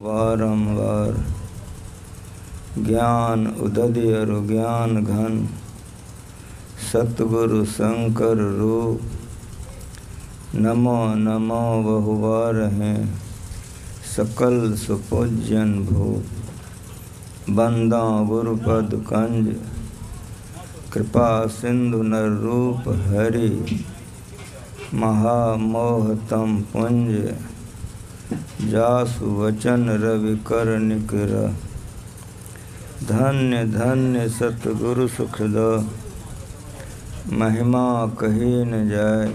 वारंवार ज्ञान उदय और ज्ञान घन सतगुरु शंकर रूप नमो नमो बहुवार हैं सकल सुपूजन भूप बंदा गुरुपद कंज कृपा सिंधु नर रूप हरि महामोहतम पुंज जासु वचन रवि कर निकर धन्य धन्य सतगुरु सुखद महिमा कही न जाय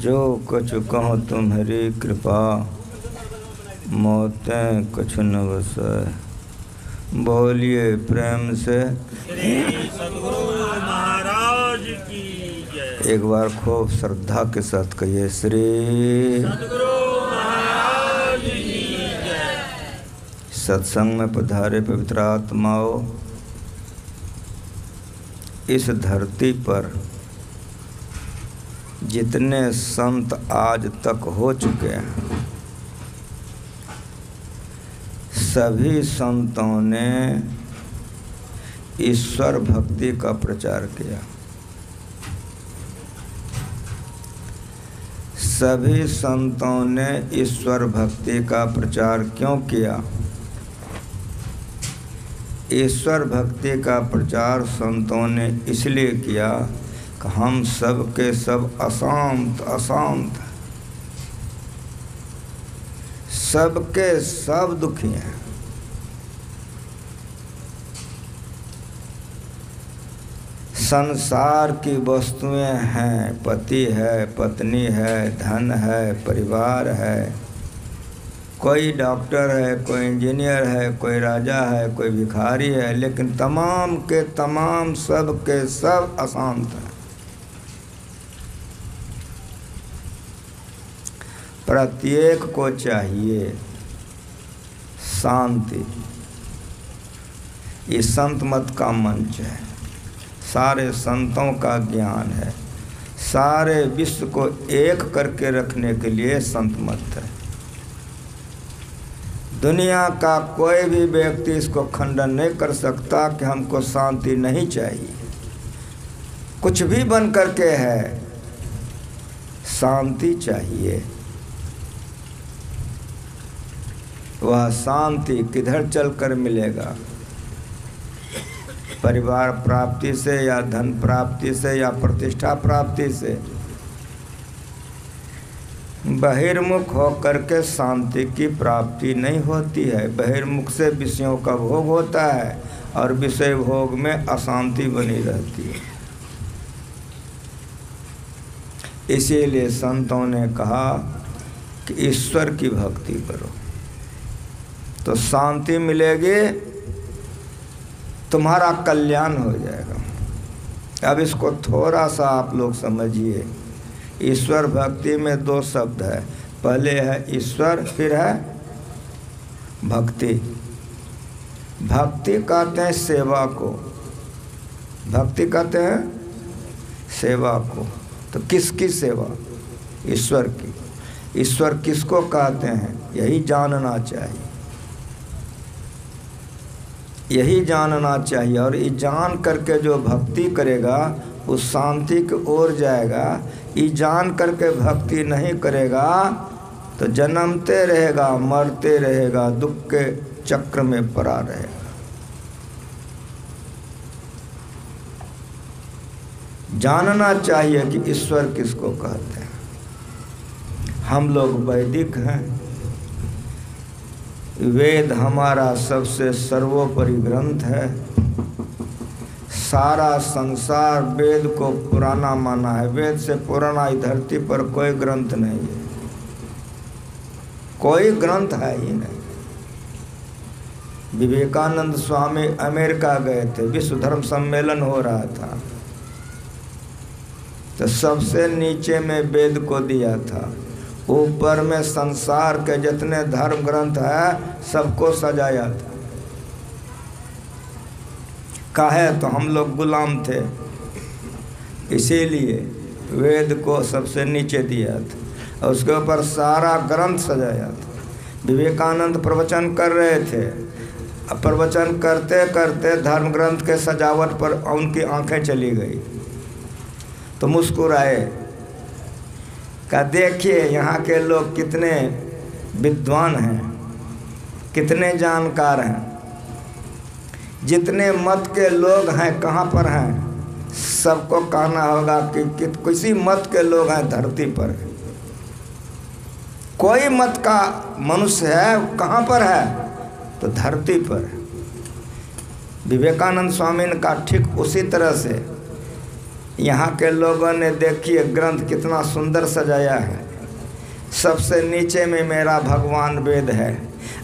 जो कछु कहो तुम्हारी कृपा मौतें कछु न वसै। बोलिए प्रेम से सतगुरु महाराज की जय। एक बार खूब श्रद्धा के साथ कहिए श्री सतगुरु महाराज की जय। सत्संग में पधारे पवित्र आत्माओं, इस धरती पर जितने संत आज तक हो चुके हैं, सभी संतों ने ईश्वर भक्ति का प्रचार किया। सभी संतों ने ईश्वर भक्ति का प्रचार क्यों किया? ईश्वर भक्ति का प्रचार संतों ने इसलिए किया कि हम सब के सब अशांत अशांत, सबके सब दुखी हैं। संसार की वस्तुएं हैं, पति है, पत्नी है, धन है, परिवार है, कोई डॉक्टर है, कोई इंजीनियर है, कोई राजा है, कोई भिखारी है, लेकिन तमाम के तमाम सब के सब अशांत हैं। प्रत्येक को चाहिए शांति। ये संत मत का मंच है, सारे संतों का ज्ञान है, सारे विश्व को एक करके रखने के लिए संत मत है। दुनिया का कोई भी व्यक्ति इसको खंडन नहीं कर सकता कि हमको शांति नहीं चाहिए। कुछ भी बन करके है, शांति चाहिए। वह शांति किधर चलकर मिलेगा? परिवार प्राप्ति से या धन प्राप्ति से या प्रतिष्ठा प्राप्ति से? बहिर्मुख होकर के शांति की प्राप्ति नहीं होती है। बहिर्मुख से विषयों का भोग होता है और विषय भोग में अशांति बनी रहती है। इसीलिए संतों ने कहा कि ईश्वर की भक्ति करो तो शांति मिलेगी, तुम्हारा कल्याण हो जाएगा। अब इसको थोड़ा सा आप लोग समझिए। ईश्वर भक्ति में दो शब्द है, पहले है ईश्वर, फिर है भक्ति। भक्ति कहते हैं सेवा को, भक्ति कहते हैं सेवा को। तो किसकी सेवा? ईश्वर की। ईश्वर किसको कहते हैं? यही जानना चाहिए, यही जानना चाहिए। और ये जान करके जो भक्ति करेगा उस शांति की ओर जाएगा। ये जान करके भक्ति नहीं करेगा तो जन्मते रहेगा, मरते रहेगा, दुख के चक्र में पड़ा रहेगा। जानना चाहिए कि ईश्वर किसको कहते हैं। हम लोग वैदिक हैं, वेद हमारा सबसे सर्वोपरि ग्रंथ है। सारा संसार वेद को पुराना माना है। वेद से पुराना इस धरती पर कोई ग्रंथ नहीं है, कोई ग्रंथ है ही नहीं। विवेकानंद स्वामी अमेरिका गए थे, विश्व धर्म सम्मेलन हो रहा था, तो सबसे नीचे में वेद को दिया था, ऊपर में संसार के जितने धर्म ग्रंथ है सबको सजाया था। काहे? तो हम लोग गुलाम थे, इसीलिए वेद को सबसे नीचे दिया था और उसके ऊपर सारा ग्रंथ सजाया था। विवेकानंद प्रवचन कर रहे थे। अब प्रवचन करते करते धर्म ग्रंथ के सजावट पर उनकी आंखें चली गई तो मुस्कुराए। कहा देखिए यहाँ के लोग कितने विद्वान हैं, कितने जानकार हैं। जितने मत के लोग हैं कहाँ पर हैं? सबको कहना होगा कि किसी मत के लोग हैं धरती पर। कोई मत का मनुष्य है कहाँ पर है? तो धरती पर। विवेकानंद स्वामी ने कहा ठीक उसी तरह से यहाँ के लोगों ने देखिए ग्रंथ कितना सुंदर सजाया है। सबसे नीचे में मेरा भगवान वेद है।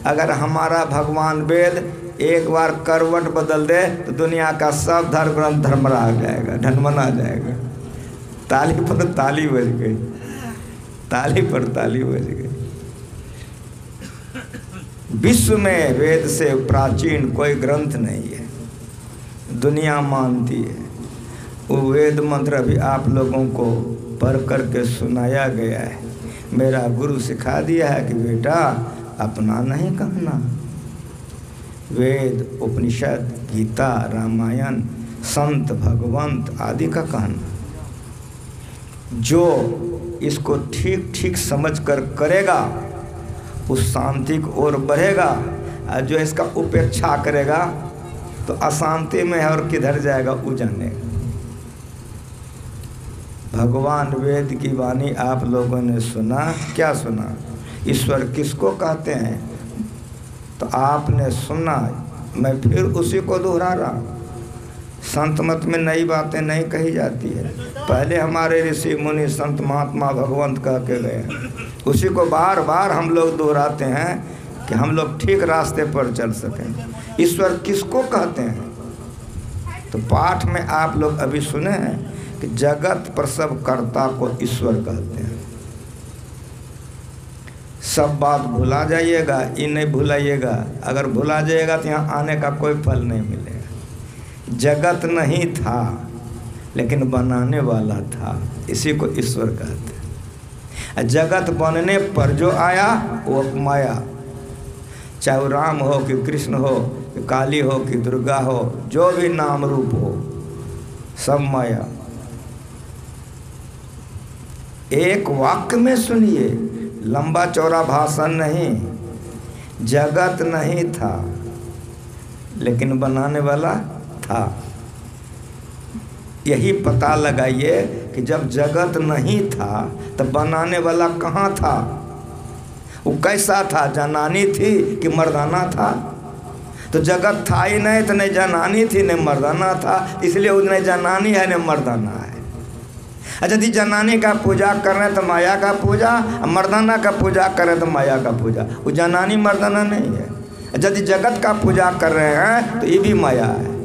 अगर हमारा भगवान वेद एक बार करवट बदल दे तो दुनिया का सब धर्म ग्रंथ धर्मरा आ जाएगा, ढनमना जाएगा। ताली पर ताली बज गई, ताली पर ताली बज गई। विश्व में वेद से प्राचीन कोई ग्रंथ नहीं है, दुनिया मानती है। वो वेद मंत्र भी आप लोगों को पढ़ करके सुनाया गया है। मेरा गुरु सिखा दिया है कि बेटा अपना नहीं कहना। वेद, उपनिषद, गीता, रामायण, संत, भगवंत आदि का कहना। जो इसको ठीक ठीक समझ कर करेगा उस शांति की ओर बढ़ेगा, और जो इसका उपेक्षा करेगा तो अशांति में है और किधर जाएगा वो जानेगा। भगवान वेद की वाणी आप लोगों ने सुना, क्या सुना? ईश्वर किसको कहते हैं? तो आपने सुना, मैं फिर उसी को दोहरा रहा हूँ। संत मत में नई बातें नहीं कही जाती है। पहले हमारे ऋषि मुनि संत महात्मा भगवंत कह के गए हैं, उसी को बार बार हम लोग दोहराते हैं कि हम लोग ठीक रास्ते पर चल सकें। ईश्वर किसको कहते हैं? तो पाठ में आप लोग अभी सुने हैं कि जगत प्रसव कर्ता को ईश्वर कहते हैं। सब बात भुला जाइएगा, ये नहीं भुलाइएगा। अगर भुला जाइएगा तो यहाँ आने का कोई फल नहीं मिलेगा। जगत नहीं था लेकिन बनाने वाला था, इसी को ईश्वर कहते हैं। जगत बनने पर जो आया वो माया, चाहे वो राम हो कि कृष्ण हो कि काली हो कि दुर्गा हो, जो भी नाम रूप हो, सब माया। एक वाक्य में सुनिए, लंबा चौड़ा भाषण नहीं। जगत नहीं था लेकिन बनाने वाला था। यही पता लगाइए कि जब जगत नहीं था तो बनाने वाला कहाँ था? वो कैसा था? जनानी थी कि मर्दाना था? तो जगत था ही नहीं तो नहीं जनानी थी नहीं मर्दाना था, इसलिए वो नहीं जनानी है नहीं मर्दाना है। यदि जनानी का पूजा कर रहे हैं तो माया का पूजा, मर्दाना का पूजा कर रहे हैं तो माया का पूजा। वो जनानी मर्दाना नहीं है। यदि जगत का पूजा कर रहे हैं तो ये भी माया है।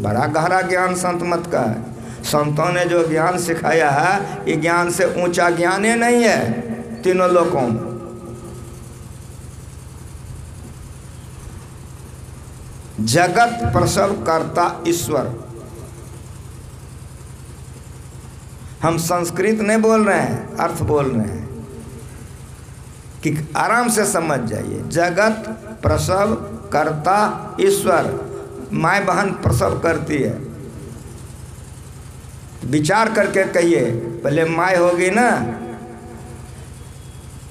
बड़ा गहरा ज्ञान संत मत का है। संतों ने जो ज्ञान सिखाया है ये ज्ञान से ऊंचा ज्ञान ही नहीं है तीनों लोकों में। जगत प्रसव करता ईश्वर। हम संस्कृत नहीं बोल रहे हैं, अर्थ बोल रहे हैं कि आराम से समझ जाइए। जगत प्रसव करता ईश्वर। माँ बहन प्रसव करती है, विचार करके कहिए, पहले माँ होगी ना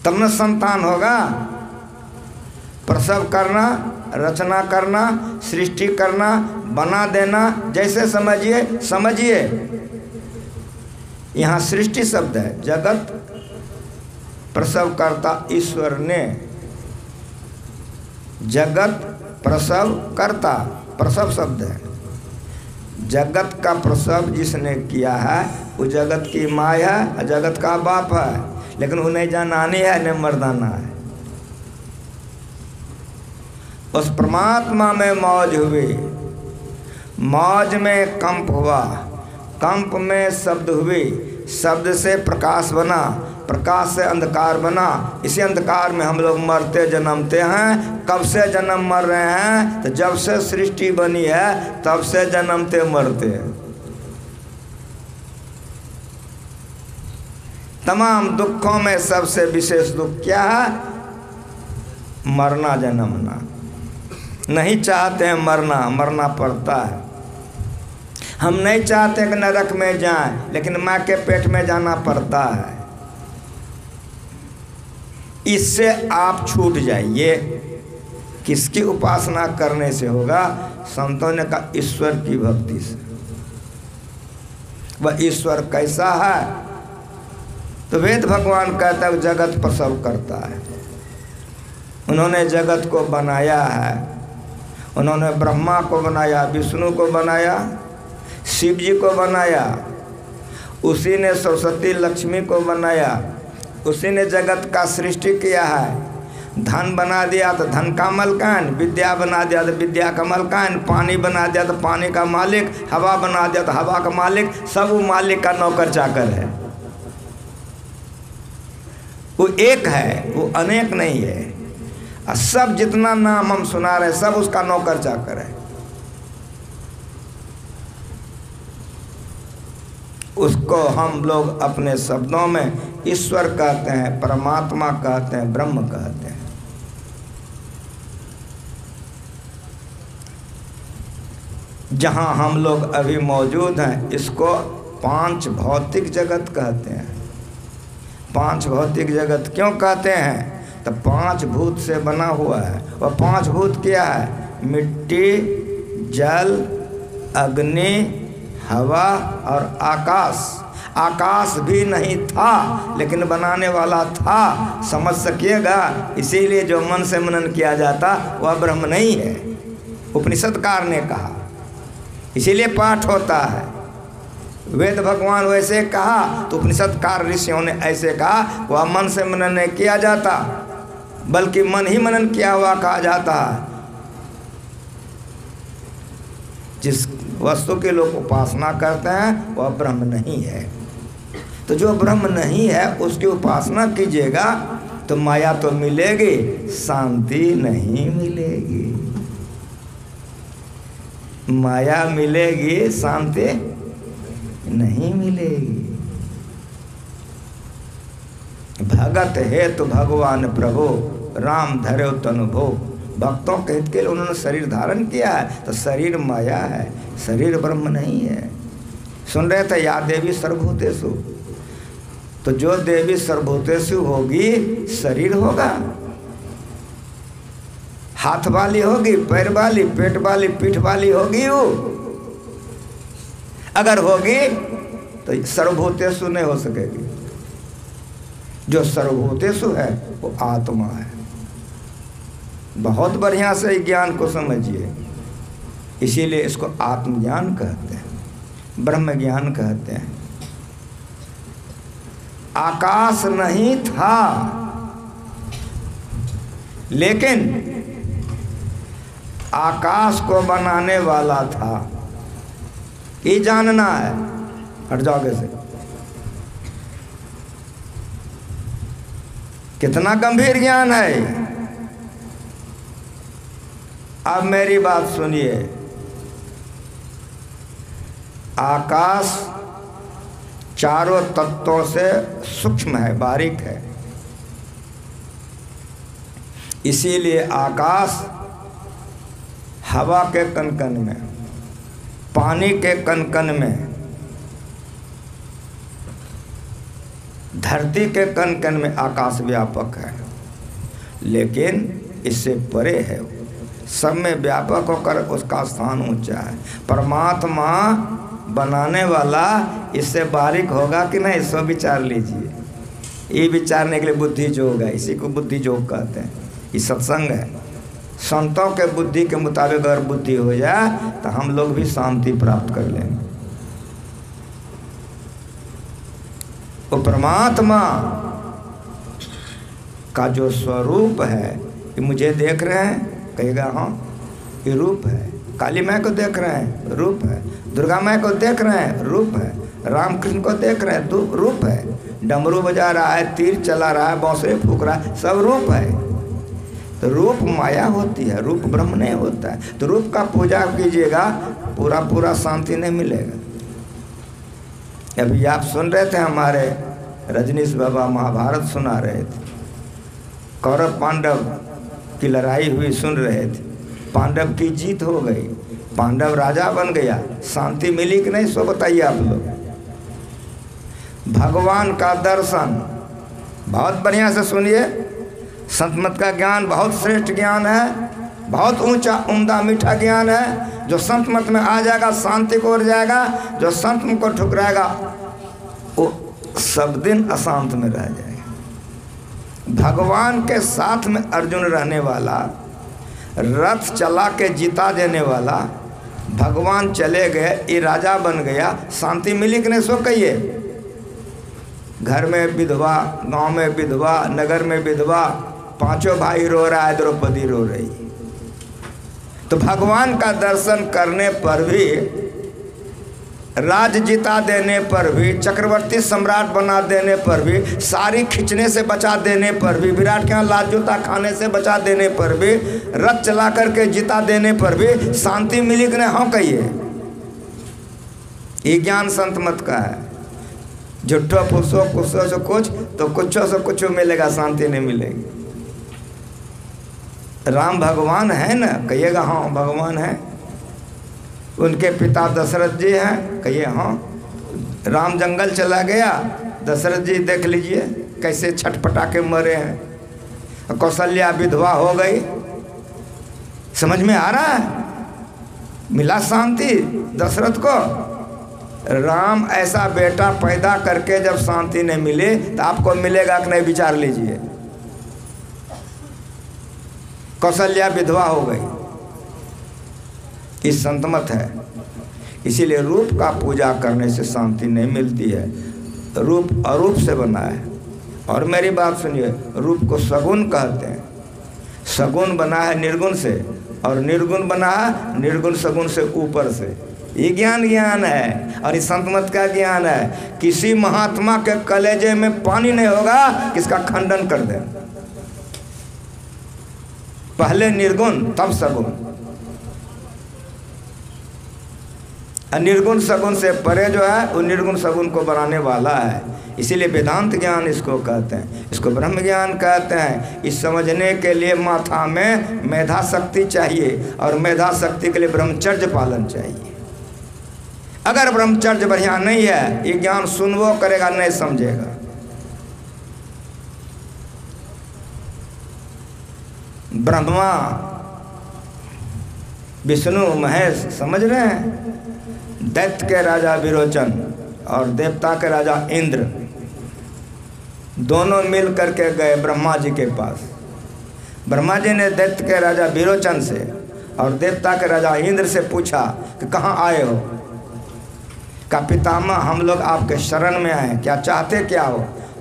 तब न संतान होगा। प्रसव करना, रचना करना, सृष्टि करना, बना देना, जैसे समझिए। यहाँ सृष्टि शब्द है। जगत प्रसव करता ईश्वर ने। जगत प्रसव करता, प्रसव शब्द है। जगत का प्रसव जिसने किया है वो जगत की माँ है और जगत का बाप है, लेकिन उन्हें जनानी है न मर्दाना है। उस परमात्मा में मौज हुई, मौज में कंप हुआ, कंप में शब्द हुई, शब्द से प्रकाश बना, प्रकाश से अंधकार बना। इसी अंधकार में हम लोग मरते जन्मते हैं। कब से जन्म मर रहे हैं? तो जब से सृष्टि बनी है तब से जन्मते मरते हैं। तमाम दुखों में सबसे विशेष दुख क्या है? मरना जन्मना, नहीं चाहते हैं मरना, मरना पड़ता है। हम नहीं चाहते कि नरक में जाएं, लेकिन माँ के पेट में जाना पड़ता है। इससे आप छूट जाइए। किसकी उपासना करने से होगा? संतों ने कहा ईश्वर की भक्ति से। वह ईश्वर कैसा है? तो वेद भगवान कहता है जगत प्रसव करता है। उन्होंने जगत को बनाया है। उन्होंने ब्रह्मा को बनाया, विष्णु को बनाया, शिव जी को बनाया, उसी ने सरस्वती लक्ष्मी को बनाया, उसी ने जगत का सृष्टि किया है। धन बना दिया तो धन का मलकान, विद्या बना दिया तो विद्या का मलकान, पानी बना दिया तो पानी का मालिक, हवा बना दिया तो हवा का मालिक। सब वो मालिक का नौकर चाकर है। वो एक है, वो अनेक नहीं है। और सब जितना नाम हम सुना रहे सब उसका नौकर चाकर है। उसको हम लोग अपने शब्दों में ईश्वर कहते हैं, परमात्मा कहते हैं, ब्रह्म कहते हैं। जहाँ हम लोग अभी मौजूद हैं इसको पांच भौतिक जगत कहते हैं। पांच भौतिक जगत क्यों कहते हैं? तो पांच भूत से बना हुआ है। वह पांच भूत क्या है? मिट्टी, जल, अग्नि, हवा और आकाश। आकाश भी नहीं था लेकिन बनाने वाला था, समझ सकिएगा। इसीलिए जो मन से मनन किया जाता वह ब्रह्म नहीं है, उपनिषदकार ने कहा। इसीलिए पाठ होता है। वेद भगवान वैसे कहा तो उपनिषदकार ऋषियों ने ऐसे कहा। वह मन से मनन नहीं किया जाता बल्कि मन ही मनन किया हुआ कहा जाता है। जिस वस्तु के लोग उपासना करते हैं वह ब्रह्म नहीं है। तो जो ब्रह्म नहीं है उसकी उपासना कीजिएगा तो माया तो मिलेगी, शांति नहीं मिलेगी। माया मिलेगी, शांति नहीं मिलेगी। भगत है तो भगवान प्रभु, राम धरे तनु भोग। भक्तों के हित के लिए उन्होंने शरीर धारण किया है। तो शरीर माया है, शरीर ब्रह्म नहीं है। सुन रहे थे या देवी सर्वभूतेषु, तो जो देवी सर्वभूतेषु होगी शरीर होगा। हाथ वाली होगी, पैर वाली, पेट वाली, पीठ वाली होगी। वो अगर होगी तो सर्वभूतेषु नहीं हो सकेगी। जो सर्वभूतेषु है वो आत्मा है। बहुत बढ़िया से ज्ञान को समझिए। इसीलिए इसको आत्मज्ञान कहते हैं, ब्रह्म ज्ञान कहते हैं। आकाश नहीं था लेकिन आकाश को बनाने वाला था। ये जानना है। हट जाओगे से कितना गंभीर ज्ञान है। अब मेरी बात सुनिए। आकाश चारों तत्वों से सूक्ष्म है, बारीक है। इसीलिए आकाश हवा के कनकन में, पानी के कनकन में, धरती के कनकन में आकाश व्यापक है। लेकिन इससे परे है, सब में व्यापक होकर उसका स्थान ऊंचा है। परमात्मा बनाने वाला इससे बारीक होगा कि नहीं, इसको विचार लीजिए। ये विचारने के लिए बुद्धि योग है, इसी को बुद्धि योग कहते हैं। ये सत्संग है। संतों के बुद्धि के मुताबिक अगर बुद्धि हो जाए तो हम लोग भी शांति प्राप्त कर लेंगे। वो परमात्मा का जो स्वरूप है, ये मुझे देख रहे हैं, कहेगा हाँ ये रूप है। काली माँ को देख रहे हैं, रूप है। दुर्गा माँ को देख रहे हैं, रूप है। रामकृष्ण को देख रहे हैं, रूप है। डमरू बजा रहा है, तीर चला रहा है, बांसुरी फूंक रहा है, सब रूप है। तो रूप माया होती है, रूप ब्रह्म नहीं होता है। तो रूप का पूजा कीजिएगा, पूरा पूरा शांति नहीं मिलेगा। अभी आप सुन रहे थे, हमारे रजनीश बाबा महाभारत सुना रहे थे। कौरव पांडव की लड़ाई हुई सुन रहे थे। पांडव की जीत हो गई, पांडव राजा बन गया, शांति मिली कि नहीं सो बताइए आप लोग। भगवान का दर्शन, बहुत बढ़िया से सुनिए, संत मत का ज्ञान बहुत श्रेष्ठ ज्ञान है, बहुत ऊंचा उम्दा मीठा ज्ञान है। जो संत मत में आ जाएगा शांति को ओर जाएगा, जो संत मत को ठुकराएगा वो सब दिन अशांत में रह जाएगा। भगवान के साथ में अर्जुन रहने वाला, रथ चला के जिता देने वाला, भगवान चले गए, ये राजा बन गया, शांति मिली कि नहीं सो कहिए। घर में विधवा, गांव में विधवा, नगर में विधवा, पांचों भाई रो रहा है, द्रौपदी रो रही। तो भगवान का दर्शन करने पर भी, राज जिता देने पर भी, चक्रवर्ती सम्राट बना देने पर भी, सारी खींचने से बचा देने पर भी, विराट के यहाँ लाल जूता खाने से बचा देने पर भी, रथ चला करके जिता देने पर भी शांति मिली कि नहीं? हाँ कहिए। ये ज्ञान संत मत का है। झूठो फूसो कुछो से कुछ तो कुछो से कुछ मिलेगा, शांति नहीं मिलेगी। राम भगवान है ना, कहिएगा हाँ भगवान है। उनके पिता दशरथ जी हैं, कहिए हाँ। राम जंगल चला गया, दशरथ जी देख लीजिए कैसे छटपटा के मरे हैं। कौशल्या विधवा हो गई, समझ में आ रहा है? मिला शांति दशरथ को। राम ऐसा बेटा पैदा करके जब शांति नहीं मिले तो आपको मिलेगा कि नहीं, विचार लीजिए। कौशल्या विधवा हो गई, इस संत मत है। इसीलिए रूप का पूजा करने से शांति नहीं मिलती है, रूप अरूप से बना है। और मेरी बात सुनिए, रूप को सगुण कहते हैं। सगुण बना है निर्गुण से, और निर्गुण बना है निर्गुण सगुण से ऊपर से। ये ज्ञान है, और इस संत मत का ज्ञान है। किसी महात्मा के कलेजे में पानी नहीं होगा किसका खंडन कर दे। पहले निर्गुण तब सगुण, निर्गुण सगुण से परे जो है वो निर्गुण सगुण को बनाने वाला है। इसीलिए वेदांत ज्ञान इसको कहते हैं, इसको ब्रह्म ज्ञान कहते हैं। इस समझने के लिए माथा में मेधा शक्ति चाहिए, और मेधा शक्ति के लिए ब्रह्मचर्य पालन चाहिए। अगर ब्रह्मचर्य बढ़िया नहीं है, ये ज्ञान सुनवो करेगा नहीं समझेगा। ब्रह्मा विष्णु महेश समझ रहे हैं, दैत्य के राजा विरोचन और देवता के राजा इंद्र दोनों मिल करके गए ब्रह्मा जी के पास। ब्रह्मा जी ने दैत्य के राजा विरोचन से और देवता के राजा इंद्र से पूछा कि कहाँ आए हो। का पितामह हम लोग आपके शरण में आए, क्या चाहते क्या हो?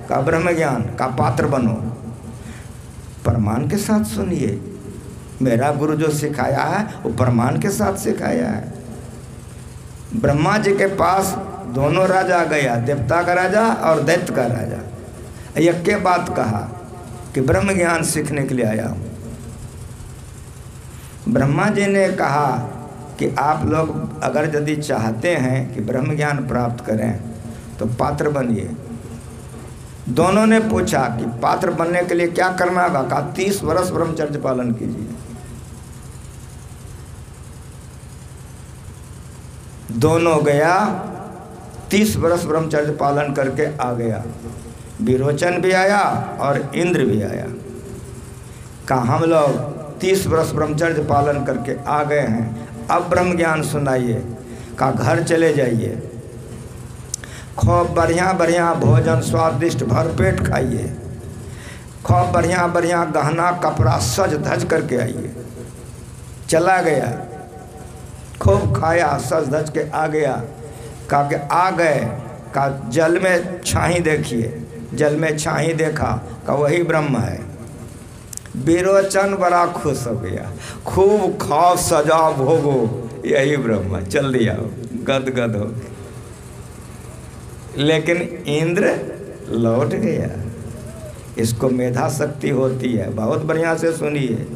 का ब्रह्म ज्ञान का पात्र बनो। प्रमाण के साथ सुनिए, मेरा गुरु जो सिखाया है वो प्रमाण के साथ सिखाया है। ब्रह्मा जी के पास दोनों राजा गया, देवता का राजा और दैत्य का राजा। एक के बात कहा कि ब्रह्म ज्ञान सीखने के लिए आया हूँ। ब्रह्मा जी ने कहा कि आप लोग अगर यदि चाहते हैं कि ब्रह्म ज्ञान प्राप्त करें तो पात्र बनिए। दोनों ने पूछा कि पात्र बनने के लिए क्या करना होगा? कहा 30 वर्ष ब्रह्मचर्य पालन कीजिए। दोनों गया, 30 वर्ष ब्रह्मचर्य पालन करके आ गया। विरोचन भी आया और इंद्र भी आया। कहा हम लोग 30 वर्ष ब्रह्मचर्य पालन करके आ गए हैं, अब ब्रह्म ज्ञान सुनाइए। कहा घर चले जाइए, खूब बढ़िया बढ़िया भोजन स्वादिष्ट भरपेट खाइए, खूब बढ़िया बढ़िया गहना कपड़ा सज धज करके आइए। चला गया, खूब खाया, सज धज के आ गया। कहा कि आ गए, का जल में छाही देखिए। जल में छाही देखा, का वही ब्रह्म है। विरोचन बड़ा खुश हो गया, खूब खाओ सजाओ भोगो, यही ब्रह्म है, चल दिया गद गद हो। लेकिन इंद्र लौट गया। इसको मेधा शक्ति होती है, बहुत बढ़िया से सुनिए।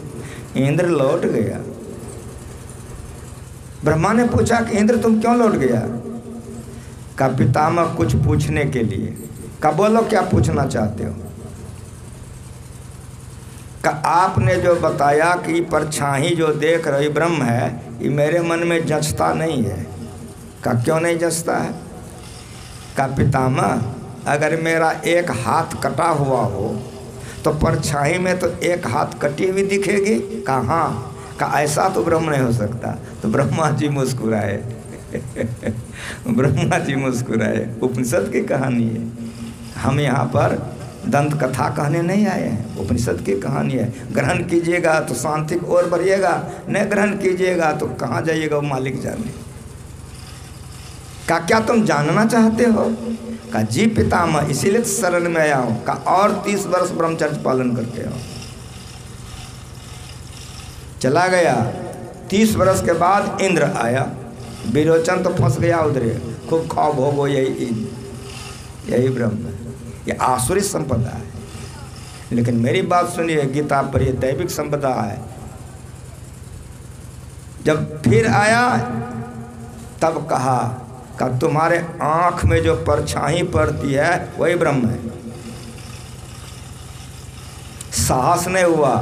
इंद्र लौट गया। ब्रह्मा ने पूछा कि इंद्र तुम क्यों लौट गया? का पितामह कुछ पूछने के लिए। का बोलो क्या पूछना चाहते हो? का आपने जो बताया कि परछाई जो देख रही ब्रह्म है, ये मेरे मन में जचता नहीं है। का क्यों नहीं जचता है? का पितामह, अगर मेरा एक हाथ कटा हुआ हो तो परछाई में तो एक हाथ कटी हुई दिखेगी। कहाँ का ऐसा तो ब्रह्म नहीं हो सकता। तो ब्रह्मा जी मुस्कुराए ब्रह्मा जी मुस्कुराए। उपनिषद की कहानी है, हम यहाँ पर दंत कथा कहने नहीं आए हैं, उपनिषद की कहानी है। ग्रहण कीजिएगा तो शांति की ओर बढ़िएगा, न ग्रहण कीजिएगा तो कहाँ जाइएगा वो मालिक जाने। का क्या तुम जानना चाहते हो? का जी पितामह, इसीलिए शरण में आया हूँ। का और 30 वर्ष ब्रह्मचर्य पालन करके आओ। चला गया। 30 वर्ष के बाद इंद्र आया। विरोचन तो फंस गया उधर, खूब खाओ भोगो, यही ब्रह्म है, ये आसुरी संपदा है। लेकिन मेरी बात सुनिए, गीता पर ये दैविक संपदा है। जब फिर आया तब कहा कि तुम्हारे आँख में जो परछाई पड़ती है वही ब्रह्म है। साहस नहीं हुआ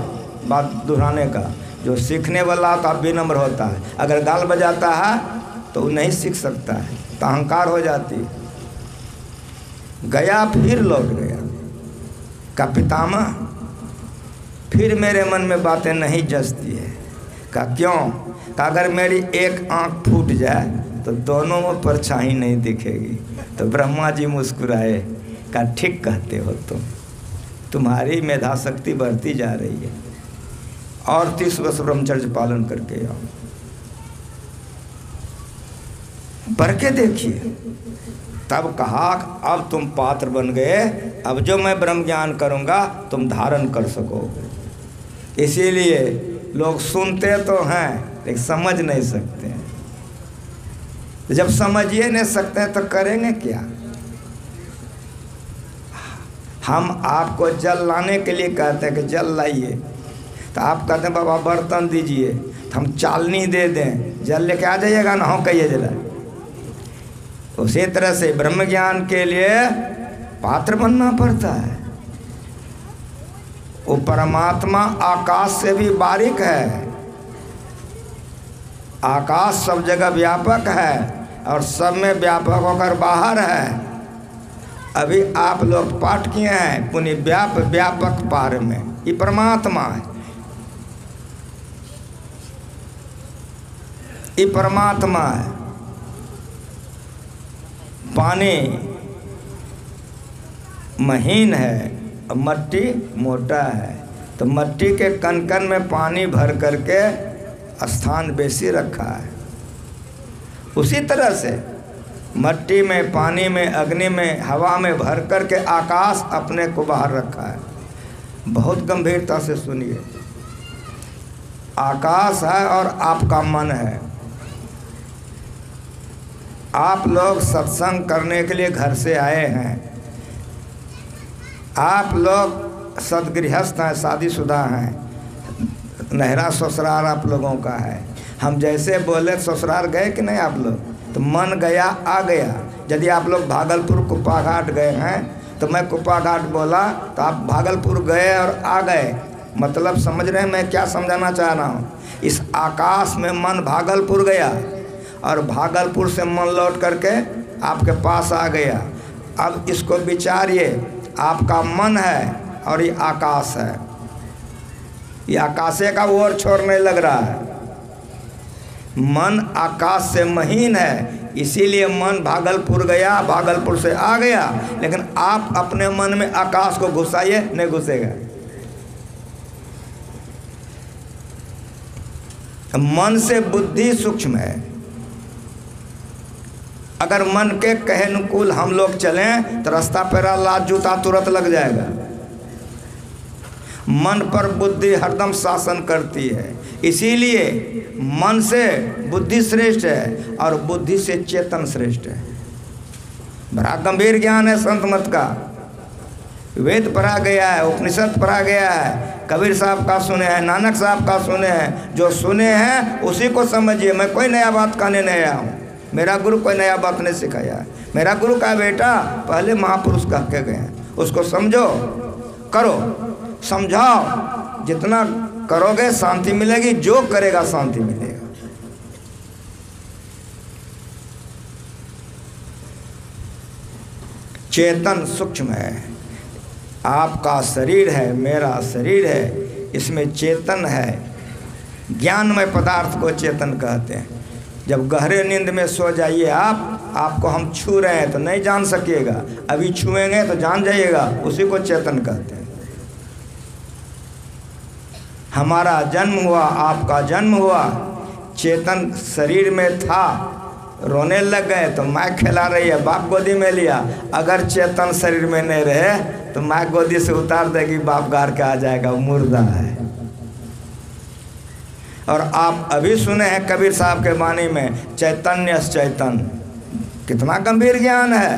बात दोहराने का। जो सीखने वाला तो विनम्र होता है, अगर गाल बजाता है तो वो नहीं सीख सकता है, तो अहंकार हो जाती है। गया फिर लौट गया। का पितामह, फिर मेरे मन में बातें नहीं जचती है। का क्यों? का अगर मेरी एक आँख फूट जाए तो दोनों में परछाई नहीं दिखेगी। तो ब्रह्मा जी मुस्कुराए। का ठीक कहते हो तुम्हारी मेधा शक्ति बढ़ती जा रही है, और 30 वर्ष ब्रह्मचर्य पालन करके आओ। बढ़ के देखिए। तब कहा अब तुम पात्र बन गए, अब जो मैं ब्रह्म ज्ञान करूँगा तुम धारण कर सकोगे। इसीलिए लोग सुनते तो हैं लेकिन समझ नहीं सकते हैं। जब समझिए नहीं सकते हैं तो करेंगे क्या? हम आपको जल लाने के लिए कहते हैं कि जल लाइए, तो आप कहते हैं बाबा बर्तन दीजिए, तो हम चालनी दे दें, जल लेके आ जाइएगा ना, हो कहिए जला। उसी तरह से ब्रह्म ज्ञान के लिए पात्र बनना पड़ता है। वो परमात्मा आकाश से भी बारीक है। आकाश सब जगह व्यापक है और सब में व्यापक होकर बाहर है। अभी आप लोग पाठ किए हैं पुण्य व्यापक पार में, ये परमात्मा है, ये परमात्मा है। पानी महीन है और मट्टी मोटा है, तो मट्टी के कण-कण में पानी भर करके स्थान बेसी रखा है। उसी तरह से मट्टी में, पानी में, अग्नि में, हवा में भर करके आकाश अपने को बाहर रखा है। बहुत गंभीरता से सुनिए। आकाश है और आपका मन है। आप लोग सत्संग करने के लिए घर से आए हैं। आप लोग सदगृहस्थ हैं, शादीशुदा हैं, नहरा ससुराल आप लोगों का है। हम जैसे बोले ससुराल गए कि नहीं आप लोग, तो मन गया आ गया। यदि आप लोग भागलपुर कुप्पा घाट गए हैं तो मैं कुप्पा घाट बोला तो आप भागलपुर गए और आ गए। मतलब समझ रहे हैं मैं क्या समझाना चाह रहा हूँ? इस आकाश में मन भागलपुर गया और भागलपुर से मन लौट करके आपके पास आ गया। अब इसको विचारिए, आपका मन है और ये आकाश है। ये आकाशे का ओर छोड़ने लग रहा है। मन आकाश से महीन है, इसीलिए मन भागलपुर गया, भागलपुर से आ गया। लेकिन आप अपने मन में आकाश को घुसाइए, नहीं घुसेगा। मन से बुद्धि सूक्ष्म है। अगर मन के कहे अनुकूल हम लोग चलें तो रास्ता पर लात जूता तुरंत लग जाएगा। मन पर बुद्धि हरदम शासन करती है, इसीलिए मन से बुद्धि श्रेष्ठ है और बुद्धि से चेतन श्रेष्ठ है। बड़ा गंभीर ज्ञान है संत मत का। वेद पढ़ा गया है, उपनिषद पढ़ा गया है, कबीर साहब का सुने हैं, नानक साहब का सुने हैं। जो सुने हैं उसी को समझिए। मैं कोई नया बात कहने नहीं आया हूँ। मेरा गुरु कोई नया बात नहीं सिखाया है। मेरा गुरु का बेटा पहले महापुरुष कह के गए हैं, उसको समझो, करो, समझाओ, जितना करोगे शांति मिलेगी, जो करेगा शांति मिलेगा। चेतन सूक्ष्म है, आपका शरीर है, मेरा शरीर है, इसमें चेतन है। ज्ञानमय पदार्थ को चेतन कहते हैं। जब गहरे नींद में सो जाइए आपको हम छू रहे हैं तो नहीं जान सकिएगा, अभी छुएंगे तो जान जाइएगा, उसी को चेतन कहते हैं। हमारा जन्म हुआ, आपका जन्म हुआ, चेतन शरीर में था, रोने लग गए तो माँ खिला रही है, बाप गोदी में लिया। अगर चेतन शरीर में नहीं रहे तो माँ गोदी से उतार देगी, बाप गार के आ जाएगा, वो मुर्दा है। और आप अभी सुने हैं कबीर साहब के वाणी में, चैतन्य चैतन, कितना गंभीर ज्ञान है।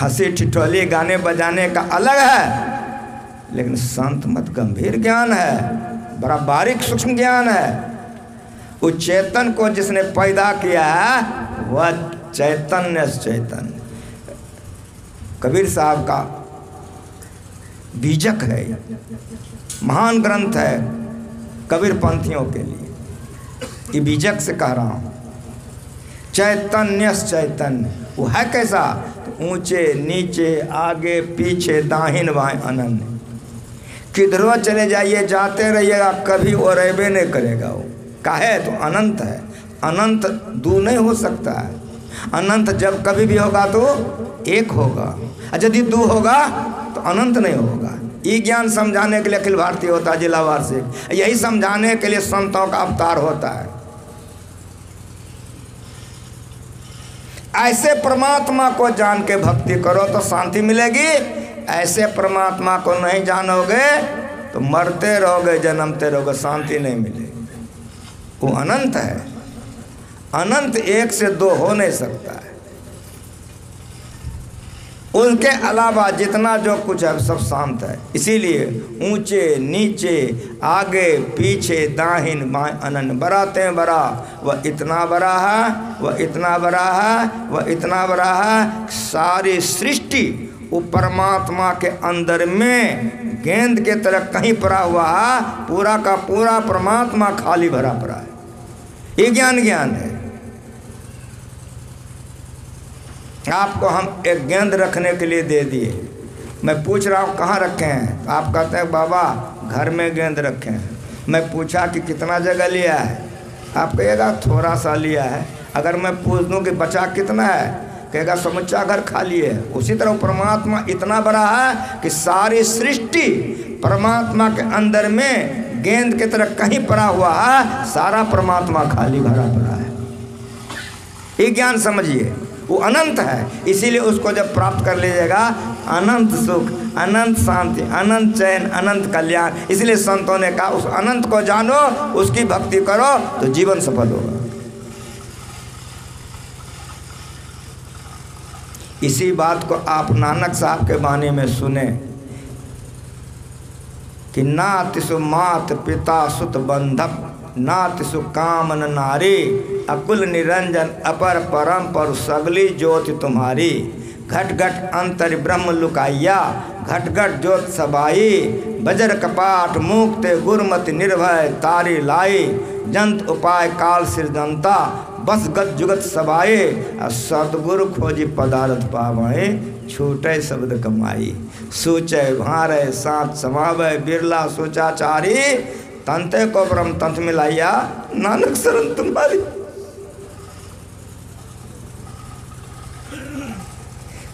हंसी ठिठोली गाने बजाने का अलग है, लेकिन संत मत गंभीर ज्ञान है, बड़ा बारीक सूक्ष्म ज्ञान है। उस चेतन को जिसने पैदा किया है वह चैतन्य चैतन। कबीर साहब का बीजक है, महान ग्रंथ है कबीर पंथियों के लिए। ये बीजक से कह रहा हूँ। चैतन्य चैतन्य वो है कैसा? तो ऊंचे नीचे आगे पीछे दाहिन बाएं अनन्य, किधरों चले जाइए, जाते रहिएगा, कभी वो रहबे नहीं करेगा। वो काहे? तो अनंत है। अनंत दो नहीं हो सकता है। अनंत जब कभी भी होगा तो एक होगा, और यदि दो होगा तो अनंत नहीं होगा। ये ज्ञान समझाने के लिए अखिल भारतीय होता है, जिला वार्षिक, यही समझाने के लिए संतों का अवतार होता है। ऐसे परमात्मा को जान के भक्ति करो तो शांति मिलेगी। ऐसे परमात्मा को नहीं जानोगे तो मरते रहोगे, जन्मते रहोगे, शांति नहीं मिलेगी। वो अनंत है, अनंत एक से दो हो नहीं सकता है। उनके अलावा जितना जो कुछ है सब शांत है। इसीलिए ऊंचे नीचे आगे पीछे दाहिन बाएं अनन्य, बराते बड़ा, वह इतना बड़ा है, वह इतना बड़ा है, वह इतना बड़ा है। सारी सृष्टि वो परमात्मा के अंदर में गेंद के तरह कहीं पड़ा हुआ है, पूरा का पूरा परमात्मा खाली भरा पड़ा है। ये ज्ञान है। आपको हम एक गेंद रखने के लिए दे दिए, मैं पूछ रहा हूँ कहाँ रखे हैं, तो आप कहते हैं बाबा घर में गेंद रखे हैं। मैं पूछा कि कितना जगह लिया है, आप कहिएगा थोड़ा सा लिया है। अगर मैं पूछ दूँ कि बचा कितना है, कहेगा समूचा घर खाली है। उसी तरह परमात्मा इतना बड़ा है कि सारी सृष्टि परमात्मा के अंदर में गेंद की तरह कहीं पड़ा हुआ है, सारा परमात्मा खाली भरा पड़ा है। ये ज्ञान समझिए, वो अनंत है। इसीलिए उसको जब प्राप्त कर लीजिएगा, अनंत सुख, अनंत शांति, अनंत चैन, अनंत कल्याण। इसलिए संतों ने कहा उस अनंत को जानो, उसकी भक्ति करो तो जीवन सफल होगा। इसी बात को आप नानक साहब के बानी में सुने कि नातिसु मात पिता सुत बंधप, नातिसु कामन नारी, अकुल निरंजन अपर परम पर सगली ज्योति तुम्हारी। घट घट अंतर ब्रह्म लुकाइया, घट घट ज्योत सबाई, बजर कपाट मुक्ते गुरमति निर्भय तारी लाई। जंत उपाय काल सृजनता, बस गत जुगत सबाए, सतगुरु खोजी पदार्थ पावे, छूटे शब्द कमाई। सूचय भारे साथ समावय, बिरला सोचाचारी, तंते को ब्रह्म तंत्र मिलाइया, नानक शरण तुम्हारी।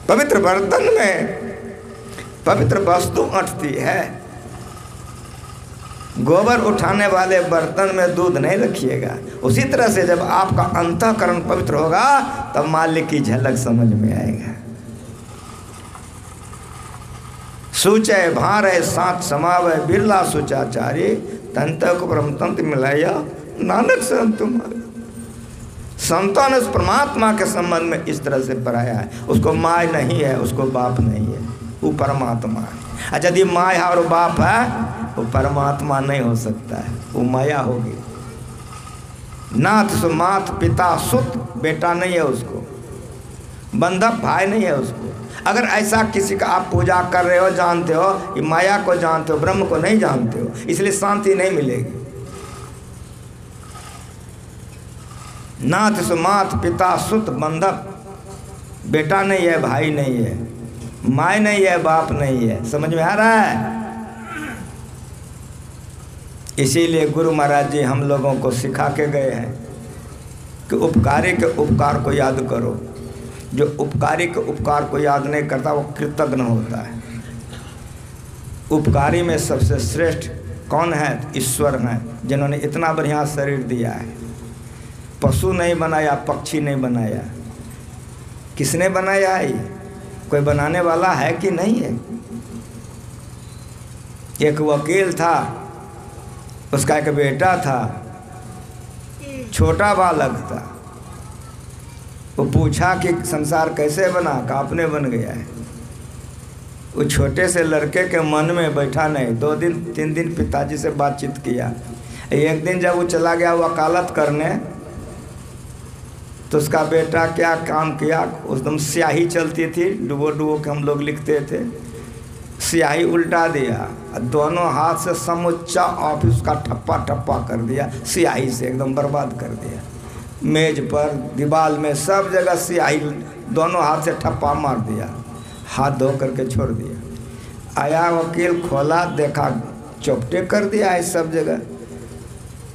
पवित्र बर्तन में पवित्र वस्तु अटती है। गोबर उठाने वाले बर्तन में दूध नहीं रखिएगा। उसी तरह से जब आपका अंतःकरण पवित्र होगा तब मालिक की झलक समझ में आएगा। सूचय भारे साथ समावय, बिरला सुचाचारी, तंत को ब्रह्म तंत्र मिलाया, नानक शरण तुम्हारे। संतों ने उस परमात्मा के संबंध में इस तरह से पढ़ाया है। उसको माय नहीं है, उसको बाप नहीं है, वो परमात्मा है। और यदि माय है और बाप है, वो परमात्मा नहीं हो सकता है, वो माया होगी। नाथ सुमात पिता सुत, बेटा नहीं है उसको। बंधप भाई नहीं है उसको। अगर ऐसा किसी का आप पूजा कर रहे हो, जानते हो, ये माया को जानते हो, ब्रह्म को नहीं जानते हो, इसलिए शांति नहीं मिलेगी। नाथ सुमात पिता सुत बंधप, बेटा नहीं है, भाई नहीं है, माँ नहीं है, बाप नहीं है। समझ में आ रहा है? इसीलिए गुरु महाराज जी हम लोगों को सिखा के गए हैं कि उपकारी के उपकार को याद करो। जो उपकारी के उपकार को याद नहीं करता वो कृतज्ञ होता है। उपकारी में सबसे श्रेष्ठ कौन है? ईश्वर हैं, जिन्होंने इतना बढ़िया शरीर दिया है। पशु नहीं बनाया, पक्षी नहीं बनाया, किसने बनाया है? कोई बनाने वाला है कि नहीं है? एक वकील था, उसका एक बेटा था, छोटा बालक था। वो पूछा कि संसार कैसे बना? का आपने बन गया है। वो छोटे से लड़के के मन में बैठा नहीं। 2 दिन 3 दिन पिताजी से बातचीत किया। एक दिन जब वो चला गया वकालत करने, तो उसका बेटा क्या काम किया, एकदम स्याही चलती थी, डुबो डुबो के हम लोग लिखते थे, स्याही उल्टा दिया, दोनों हाथ से समूचा ऑफिस का ठप्पा ठप्पा कर दिया, स्याही से एकदम बर्बाद कर दिया। मेज पर, दीवार में, सब जगह स्याही, दोनों हाथ से ठप्पा मार दिया, हाथ धो करके छोड़ दिया। आया वकील, खोला, देखा चौपटे कर दिया है सब जगह।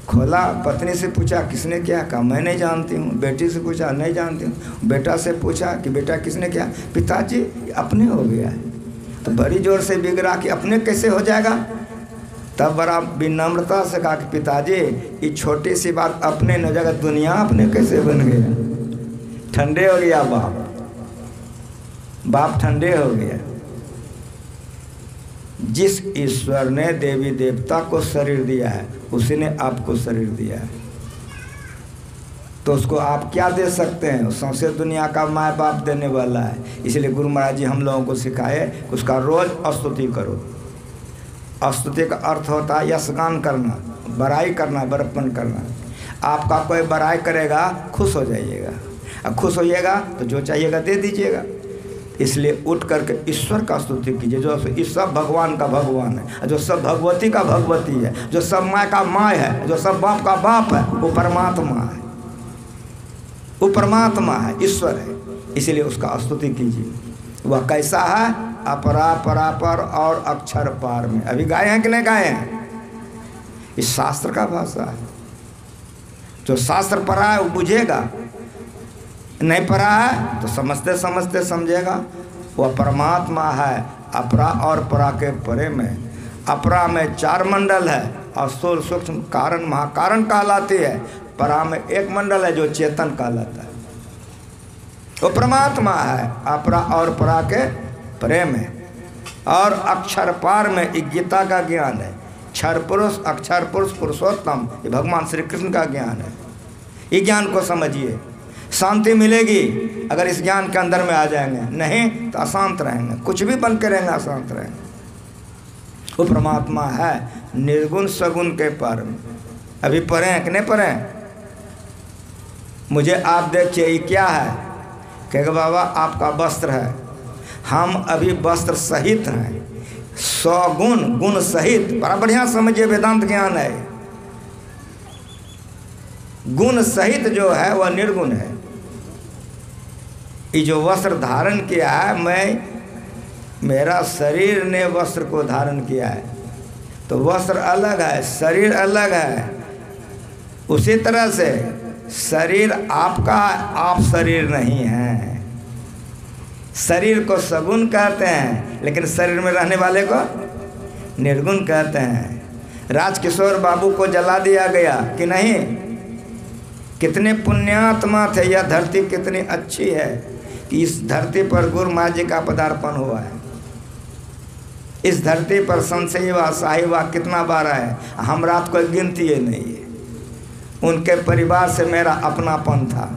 खोला, पत्नी से पूछा किसने किया? कहा मैं नहीं जानती हूँ। बेटी से पूछा, नहीं जानती हूँ। बेटा से पूछा कि बेटा किसने किया? पिताजी अपने हो गया है। तो बड़ी जोर से बिगड़ा कि अपने कैसे हो जाएगा? तब बड़ा विनम्रता से कहा कि पिताजी ये छोटी सी बात अपने न जाएगा, दुनिया अपने कैसे बन गया? ठंडे हो गया बाप ठंडे हो गया। जिस ईश्वर ने देवी देवता को शरीर दिया है, उसी ने आपको शरीर दिया है, तो उसको आप क्या दे सकते हैं? सौंसे दुनिया का माँ बाप देने वाला है। इसलिए गुरु महाराज जी हम लोगों को सिखाए कि उसका रोज स्तुति करो। स्तुति का अर्थ होता है यशगान करना, बड़ाई करना, बड़प्पन करना। आपका कोई बड़ाई करेगा, खुश हो जाइएगा, और खुश होइएगा तो जो चाहिएगा दे दीजिएगा। इसलिए उठ करके ईश्वर का स्तुति कीजिए, जो इस सब भगवान का भगवान है, जो सब भगवती का भगवती है, जो सब माँ का माँ है, जो सब बाप का बाप है, वो परमात्मा है, वो परमात्मा है, ईश्वर है। इसलिए उसका स्तुति कीजिए। वह कैसा है? अपरा परापर और अक्षर पार में। अभी गाए हैं कि नहीं गाए हैं? इस शास्त्र का भाषा है। जो शास्त्र पढ़ा है वो बुझेगा, नहीं पढ़ा है तो समझते समझते समझेगा। वह परमात्मा है अपरा और परा के परे में। अपरा में 4 मंडल है और स्थूल सूक्ष्म कारण महाकारण कहलाती है। परा में 1 मंडल है जो चेतन कहलाता है। वो परमात्मा है अपरा और परा के प्रेम है। और अक्षर पार में गीता का ज्ञान है। क्षर पुरुष, अक्षर पुरुष, पुरुषोत्तम, ये भगवान श्री कृष्ण का ज्ञान है। ये ज्ञान को समझिए, शांति मिलेगी अगर इस ज्ञान के अंदर में आ जाएंगे, नहीं तो अशांत रहेंगे, कुछ भी बन के रहेंगे, अशांत रहेंगे। वो परमात्मा है निर्गुण सगुण के पार में। अभी पढ़ें कि नहीं पढ़ें? मुझे आप देखिए ये क्या है? कहेगा बाबा आपका वस्त्र है। हम अभी वस्त्र सहित हैं, 100 गुण, गुण सहित। बड़ा बढ़िया समझिए, वेदांत ज्ञान है। गुण सहित जो है वह निर्गुण है। ये जो वस्त्र धारण किया है, मेरा शरीर ने वस्त्र को धारण किया है, तो वस्त्र अलग है, शरीर अलग है। उसी तरह से शरीर आपका, आप शरीर नहीं है। शरीर को सगुण कहते हैं, लेकिन शरीर में रहने वाले को निर्गुण कहते हैं। राजकिशोर बाबू को जला दिया गया कि नहीं? कितने पुण्यात्मा थे। यह धरती कितनी अच्छी है कि इस धरती पर गुरु महाराज जी का पदार्पण हुआ है। इस धरती पर संशयवा साहिवा कितना बार है, हम रात को गिनती है नहीं है। उनके परिवार से मेरा अपनापन था।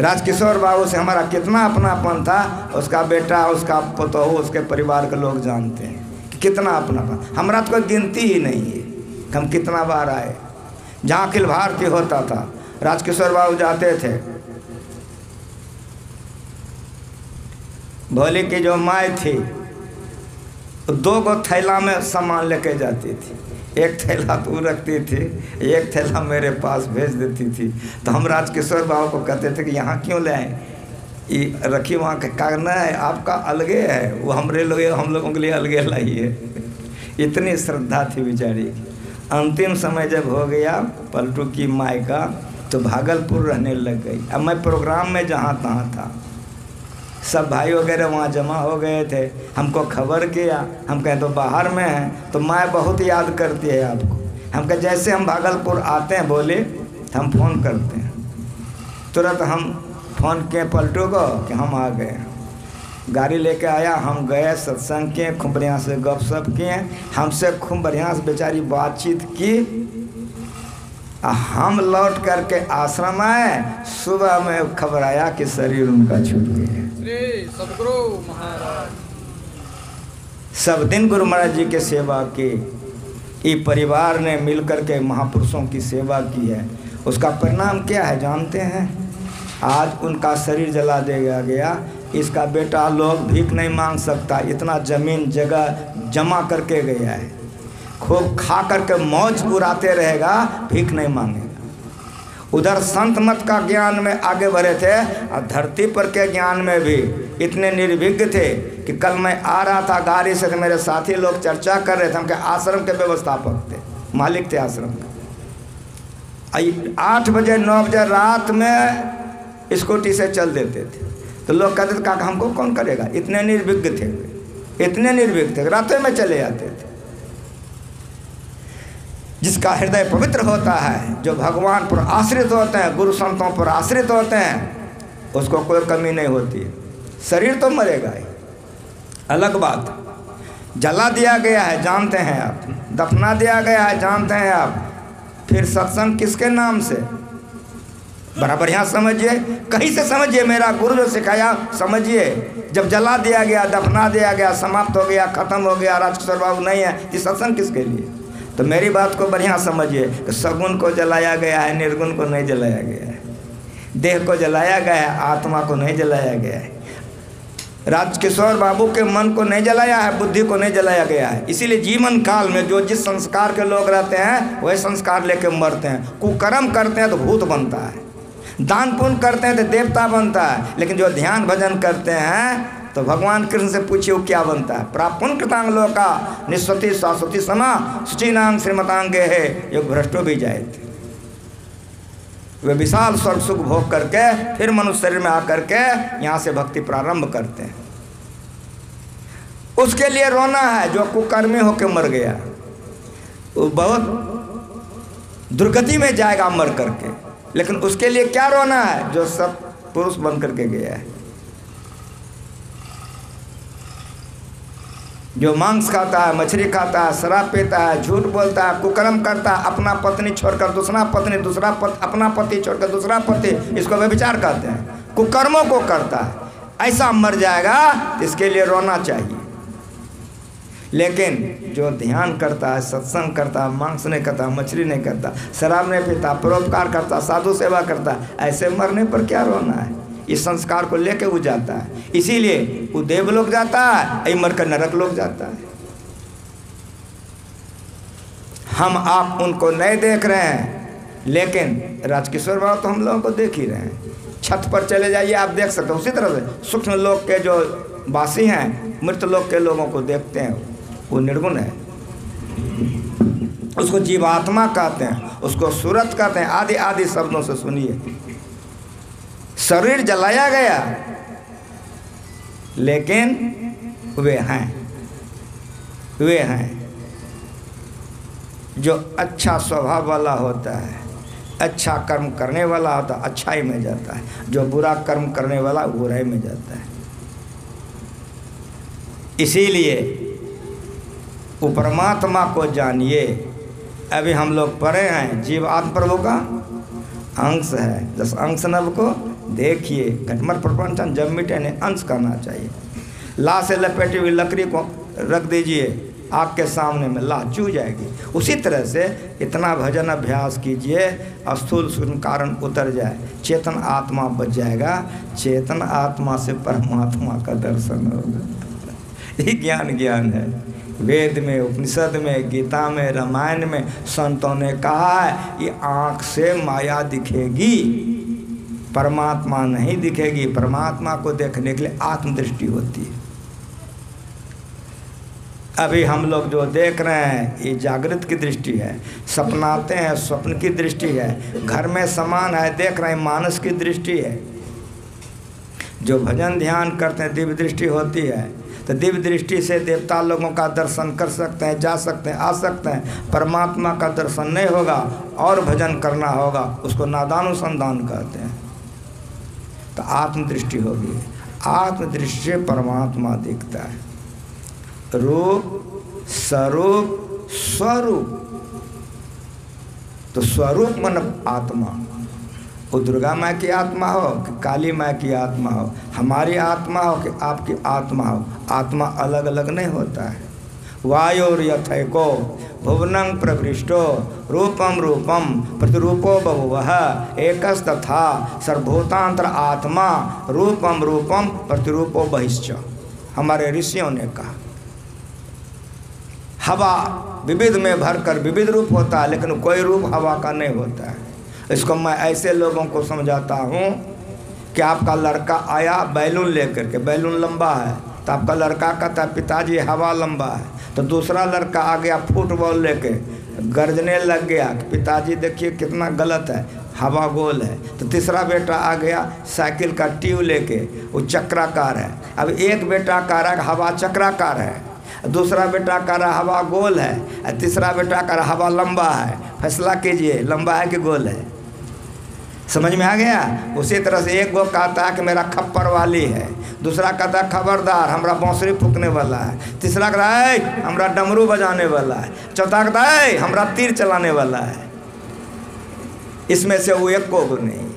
राजकिशोर बाबू से हमारा कितना अपनापन था, उसका बेटा, उसका पतोहू, उसके परिवार के लोग जानते हैं कि कितना अपनापन। हम रात को गिनती ही नहीं है हम कितना बार आए। जहाँ अखिल भारतीय होता था, राजकिशोर बाबू जाते थे, भोले की जो माँ थी 2 गो थैला में सामान लेके जाती थी, एक थैला तू रखती थी, एक थैला मेरे पास भेज देती थी। तो हम राजकिशोर बाबू को कहते थे कि यहाँ क्यों ले आए, ये रखी वहाँ का करना है, आपका अलगे है, वो हमरे लोग हम लोगों के लिए अलगे लाई है। इतनी श्रद्धा थी बेचारी। अंतिम समय जब हो गया पलटू की माई का, तो भागलपुर रहने लग गई। अब मैं प्रोग्राम में जहाँ तहाँ था, सब भाई वगैरह वहाँ जमा हो गए थे। हमको खबर किया, हम कहें तो बाहर में हैं, तो माँ बहुत याद करती है आपको। हम कहे जैसे हम भागलपुर आते हैं बोले तो हम फ़ोन करते हैं, तुरंत हम फ़ोन किए पलटू को कि हम आ गए। गाड़ी लेके आया, हम गए, सत्संग किए, खूब बढ़िया से गपशप किए, हमसे खूब बढ़िया से बेचारी बातचीत की। हम लौट करके आश्रम आए, सुबह में खबर आया कि शरीर उनका छूट गया। श्री सद्गुरु महाराज सब दिन गुरु महाराज जी के सेवा की, ये परिवार ने मिलकर के महापुरुषों की सेवा की है। उसका परिणाम क्या है जानते हैं? आज उनका शरीर जला दिया गया। इसका बेटा लोग भीख नहीं मांग सकता, इतना जमीन जगह जमा करके गया है, खूब खा करके मौज उड़ाते रहेगा, भीख नहीं मांगेगा। उधर संत मत का ज्ञान में आगे बढ़े थे, और धरती पर के ज्ञान में भी इतने निर्विघ्न थे कि कल मैं आ रहा था गाड़ी से, तो मेरे साथी लोग चर्चा कर रहे थे, हम के आश्रम के व्यवस्थापक थे, मालिक थे आश्रम का। 8 बजे 9 बजे रात में स्कूटी से चल देते थे, तो लोग कहते थे काका हमको कौन करेगा। इतने निर्विघ्न थे, इतने निर्विघ्न थे, रातों में चले जाते थे। जिसका हृदय पवित्र होता है, जो भगवान पर आश्रित होते हैं, गुरु संतों पर आश्रित होते हैं, उसको कोई कमी नहीं होती है। शरीर तो मरेगा ही, अलग बात। जला दिया गया है जानते हैं आप, दफना दिया गया है जानते हैं आप, फिर सत्संग किसके नाम से? बड़ा बढ़िया समझिए, कहीं से समझिए, मेरा गुरु जो सिखाया समझिए। जब जला दिया गया, दफना दिया गया, समाप्त हो गया, खत्म हो गया, राजकिशोर बाबू नहीं है, ये सत्संग किसके लिए? तो मेरी बात को बढ़िया समझिए कि सगुण को जलाया गया है, निर्गुण को नहीं जलाया गया है। देह को जलाया गया है, आत्मा को नहीं जलाया गया है। राजकिशोर बाबू के मन को नहीं जलाया है, बुद्धि को नहीं जलाया गया है। इसीलिए जीवन काल में जो जिस संस्कार के लोग रहते हैं वही संस्कार लेके मरते हैं। कुकर्म करते हैं तो भूत बनता है, दान पुण्य करते हैं तो देवता बनता है, लेकिन जो ध्यान भजन करते हैं तो भगवान कृष्ण से पूछिए वो क्या बनता है? प्रापुन कृतांग लोका निस्वति शाश्वती समा सुचीनांग श्रीमतांगे है योग भ्रष्टो भी जाए थे। वे विशाल स्वर्ग सुख भोग करके फिर मनुष्य शरीर में आकर के यहाँ से भक्ति प्रारंभ करते हैं। उसके लिए रोना है जो कुकर्मी होकर मर गया, वो बहुत दुर्गति में जाएगा मर करके। लेकिन उसके लिए क्या रोना है? जो सब पुरुष बन करके गया है, जो मांस खाता है, मछली खाता है, शराब पीता है, झूठ बोलता है, कुकर्म करता है, अपना पत्नी छोड़कर दूसरा पत्नी, अपना पति छोड़कर दूसरा पति, इसको व्यभिचार कहते हैं, कुकर्मों को करता है, ऐसा मर जाएगा। इसके लिए रोना चाहिए। लेकिन जो ध्यान करता है, सत्संग करता है, मांस नहीं करता, मछली नहीं करता, शराब नहीं पीता, परोपकार करता, साधु सेवा करता, ऐसे मरने पर क्या रोना है? इस संस्कार को लेके वो जाता है। इसीलिए वो देवलोक जाता है, ऐ मरकर नरक लोक जाता है। हम आप उनको नहीं देख रहे हैं, लेकिन राजकिशोर बाबू तो हम लोगों को देख ही रहे हैं। छत पर चले जाइए, आप देख सकते हो। उसी तरह से सूक्ष्म लोक के जो वासी हैं, मृत लोक के लोगों को देखते हैं, वो निर्गुण है। उसको जीवात्मा कहते हैं, उसको सूरत कहते हैं, आदि आदि शब्दों से सुनिए। शरीर जलाया गया, लेकिन वे हैं जो अच्छा स्वभाव वाला होता है, अच्छा कर्म करने वाला होता है, अच्छाई में जाता है। जो बुरा कर्म करने वाला बुराई में जाता है। इसीलिए वो परमात्मा को जानिए। अभी हम लोग पढ़े हैं, जीव आत्म प्रभु का अंश है, जस अंश नव को देखिए। घटमट प्रपंचन जब मिटे ने अंश करना चाहिए। ला से लपेटी हुई लकड़ी को रख दीजिए, आग के सामने में लाह चू जाएगी। उसी तरह से इतना भजन अभ्यास कीजिए, स्थूल सूक्ष्म कारण उतर जाए, चेतन आत्मा बच जाएगा। चेतन आत्मा से परमात्मा का दर्शन होगा। ये ज्ञान है। वेद में, उपनिषद में, गीता में, रामायण में संतों ने कहा है ये आँख से माया दिखेगी, परमात्मा नहीं दिखेगी। परमात्मा को देखने के लिए आत्मदृष्टि होती है। अभी हम लोग जो देख रहे हैं ये जागृत की दृष्टि है, सपनाते हैं स्वप्न की दृष्टि है, घर में सामान है देख रहे हैं मानस की दृष्टि है। जो भजन ध्यान करते हैं दिव्य दृष्टि होती है, तो दिव्य दृष्टि से देवता लोगों का दर्शन कर सकते हैं, जा सकते हैं, आ सकते हैं। परमात्मा का दर्शन नहीं होगा और भजन करना होगा, उसको नादानुसंधान कहते हैं। तो आत्मदृष्टि होगी, आत्मदृष्टि से परमात्मा दिखता है। रूप, स्वरूप, स्वरूप। तो स्वरूप मन आत्मा, वो दुर्गा माँ की आत्मा हो कि काली माँ की आत्मा हो, हमारी आत्मा हो कि आपकी आत्मा हो, आत्मा अलग अलग नहीं होता है। वायोर्यथैको भुवनं प्रविष्टो रूपम रूपम प्रतिरूपो बहुवः एकस्तथा सर्वभूतांतर आत्मा रूपम रूपम प्रतिरूपो बहिश्च। हमारे ऋषियों ने कहा हवा विविध में भरकर विविध रूप होता है, लेकिन कोई रूप हवा का नहीं होता है। इसको मैं ऐसे लोगों को समझाता हूँ कि आपका लड़का आया बैलून लेकर के, बैलून लंबा है तो आपका लड़का कहता है पिताजी हवा लंबा है, तो दूसरा लड़का आ गया फुटबॉल लेके गरजने लग गया कि पिताजी देखिए कितना गलत है, हवा गोल है। तो तीसरा बेटा आ गया साइकिल का ट्यूब लेके, वो चक्राकार है। अब एक बेटा कह रहा है हवा चक्राकार है, दूसरा बेटा कह रहा हवा गोल है, तीसरा बेटा कह रहा हवा लंबा है। फैसला कीजिए लंबा है कि गोल है। समझ में आ गया। उसी तरह से एक वो कहता है कि मेरा खप्पर वाली है, दूसरा कहता है खबरदार हमरा बांसुरी फूकने वाला है, तीसरा कहता है हमरा डमरू बजाने वाला है, चौथा कहता है हमरा तीर चलाने वाला है। इसमें से वो एक को नहीं।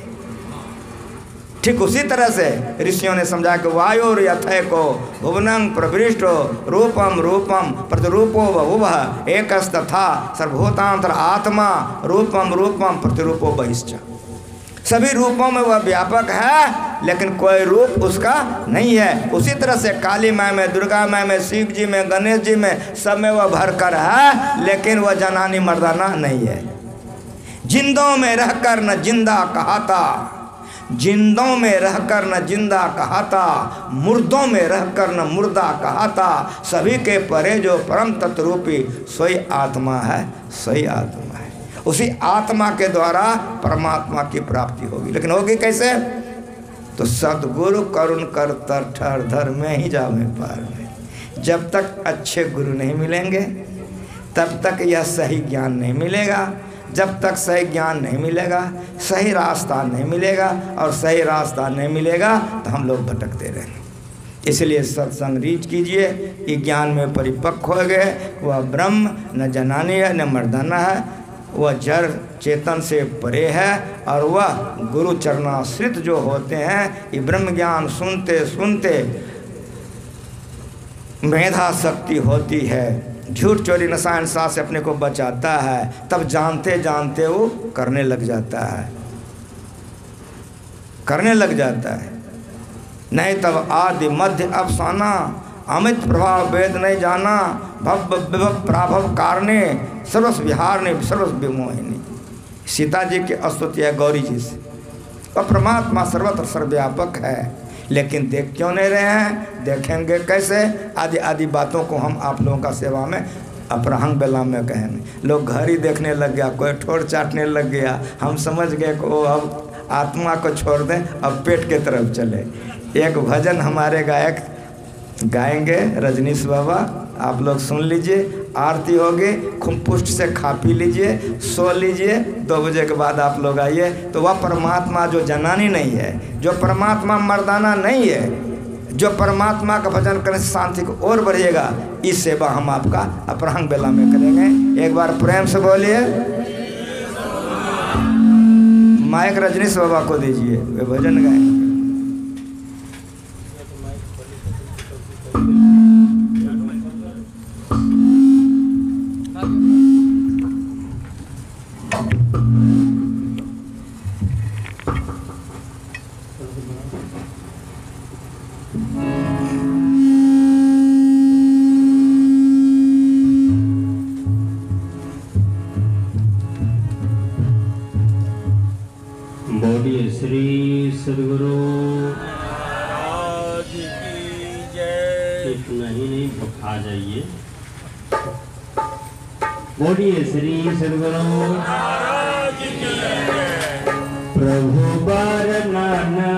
ठीक उसी तरह से ऋषियों ने समझा कि वायोर यथैको भुवनं प्रविष्टो रूपम रूपम प्रतिरूपो बहुवः एकस्तथा सर्वभूतांतर आत्मा रूपम रूपम प्रतिरूपो बहिश्च। सभी रूपों में वह व्यापक है, लेकिन कोई रूप उसका नहीं है। उसी तरह से काली माँ में, दुर्गा माँ में, शिव जी में, गणेश जी में, सब में वह भरकर है, लेकिन वह जनानी मर्दाना नहीं है। जिंदों में रहकर न जिंदा कहाता, जिंदों में रहकर न जिंदा कहाता, मुर्दों में रहकर न मुर्दा कहाता, सभी के परे जो परम तत्वरूपी सोई आत्मा है, सोई आत्मा है। उसी आत्मा के द्वारा परमात्मा की प्राप्ति होगी, लेकिन होगी कैसे? तो सद्गुरु करुण कर तर धर में ही जावे पार में। जब तक अच्छे गुरु नहीं मिलेंगे तब तक यह सही ज्ञान नहीं मिलेगा। जब तक सही ज्ञान नहीं मिलेगा, सही रास्ता नहीं मिलेगा, और सही रास्ता नहीं मिलेगा तो हम लोग भटकते रहेंगे। इसलिए सत्संग रीच कीजिए। ये ज्ञान में परिपक्व हो गए, वह ब्रह्म न जनानी है न मर्दाना है, वह जड़ चेतन से परे है, और वह गुरु चरणाश्रित जो होते हैं, ये ब्रह्म ज्ञान सुनते सुनते मेधा शक्ति होती है, झूठ चोरी नशा इंसा से अपने को बचाता है, तब जानते जानते वो करने लग जाता है, करने लग जाता है। नहीं तब आदि मध्य अफसाना, अमित प्रभाव वेद नहीं जाना, भव विभव प्राभव कारणे सर्वस्व विहारणे सर्वस्व विमोहिनी। सीता जी की स्तुति है गौरी जी से। और परमात्मा सर्वत्र सर्वव्यापक है, लेकिन देख क्यों नहीं रहे हैं? देखेंगे कैसे? आदि आदि बातों को हम आप लोगों का सेवा में अपराहंग बेला में कहेंगे। लोग घर ही देखने लग गया, कोई ठोर चाटने लग गया। हम समझ गए कि वो अब आत्मा को छोड़ दें, अब पेट के तरफ चले। एक भजन हमारे गायक गाएंगे, रजनीश बाबा, आप लोग सुन लीजिए। आरती होगी, खूब पुष्ट से खा पी लीजिए, सो लीजिए। 2 बजे के बाद आप लोग आइए। तो वह परमात्मा जो जनानी नहीं है, जो परमात्मा मर्दाना नहीं है, जो परमात्मा का भजन करने से शांति को और बढ़ेगा, इस सेवा हम आपका अपराह्न बेला में करेंगे। एक बार प्रेम से बोलिए। माइक रजनीश बाबा को दीजिए, वे भजन गाएंगे। बोलिए श्री सद्गुरु महाराज की जय। इतना ही नहीं, आ जाइए। बोलिए श्री सद्गुरु महाराज की जय। प्रभु बार नाना